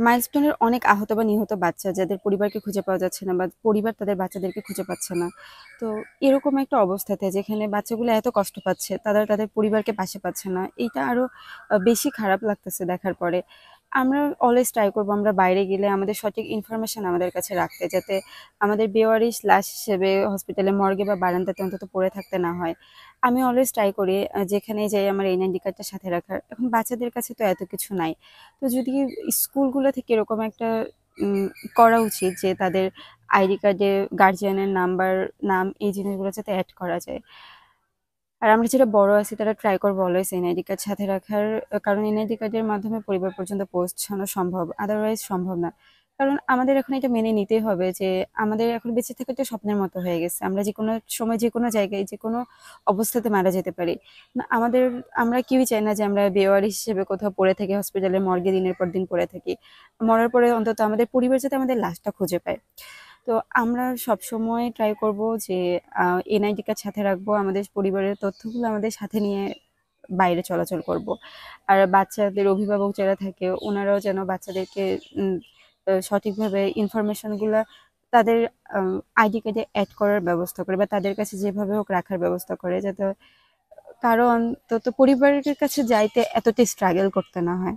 মাইলস্টোনের অনেক আহত বা নিহত বাচ্চা যাদের পরিবারকে খুঁজে পাওয়া যাচ্ছে না বা পরিবার তাদের বাচ্চাদেরকে খুঁজে পাচ্ছে না। তো এরকম একটা অবস্থাতে যেখানে বাচ্চাগুলো এত কষ্ট পাচ্ছে, তারা তাদের পরিবারকে পাশে পাচ্ছে না, এইটা আরো বেশি খারাপ লাগতেছে দেখার পরে। আমরা অলওয়েজ ট্রাই করবো আমরা বাইরে গেলে আমাদের সঠিক ইনফরমেশন আমাদের কাছে রাখতে, যাতে আমাদের বেওয়ারিশ লাশ হিসেবে হসপিটালে মর্গে বা বারান্দাতে অন্তত পড়ে থাকতে না হয়। আমি অলওয়েজ ট্রাই করি যেখানে যাই আমার এনআইডি কার্ডটা সাথে রাখার। এখন বাচ্চাদের কাছে তো এত কিছু নাই। তো যদি স্কুলগুলো থেকে এরকম একটা উম, করা উচিত যে তাদের আইডি কার্ডে গার্জিয়ানের নাম্বার, নাম, এই জিনিসগুলো যাতে অ্যাড করা যায়। আর আমরা যেটা বড় আছি তারা ট্রাই করবো অলওয়েজ এনআইডি কার্ড সাথে রাখার। কারণ এনআইডি কার্ডের মাধ্যমে পরিবার পর্যন্ত পৌঁছানো সম্ভব, আদারওয়াইজ সম্ভব না। কারণ আমাদের এখন এটা মেনে নিতেই হবে যে আমাদের এখন বেঁচে থাকাটা স্বপ্নের মতো হয়ে গেছে। আমরা যে কোনো সময় যে কোনো জায়গায় যে কোনো অবস্থাতে মারা যেতে পারি। না আমাদের, আমরা কেউই চাই না যে আমরা বেওয়ারি হিসেবে কোথাও পড়ে থাকি, হসপিটালের মর্গে দিনের পর দিন পড়ে থাকি। মরার পরে অন্তত আমাদের পরিবার যাতে আমাদের লাশটা খুঁজে পায়। তো আমরা সবসময় ট্রাই করব যে এনআইডি কার্ড সাথে রাখবো, আমাদের পরিবারের তথ্যগুলো আমাদের সাথে নিয়ে বাইরে চলাচল করব। আর বাচ্চাদের অভিভাবক যারা থাকে ওনারাও যেন বাচ্চাদেরকে উম, সঠিকভাবে ইনফরমেশনগুলো তাদের আইডি কার্ডে অ্যাড করার ব্যবস্থা করে বা তাদের কাছে যেভাবে হোক রাখার ব্যবস্থা করে, যাতে কারো অন্তত পরিবারের কাছে যাইতে এতটা স্ট্রাগল করতে না হয়।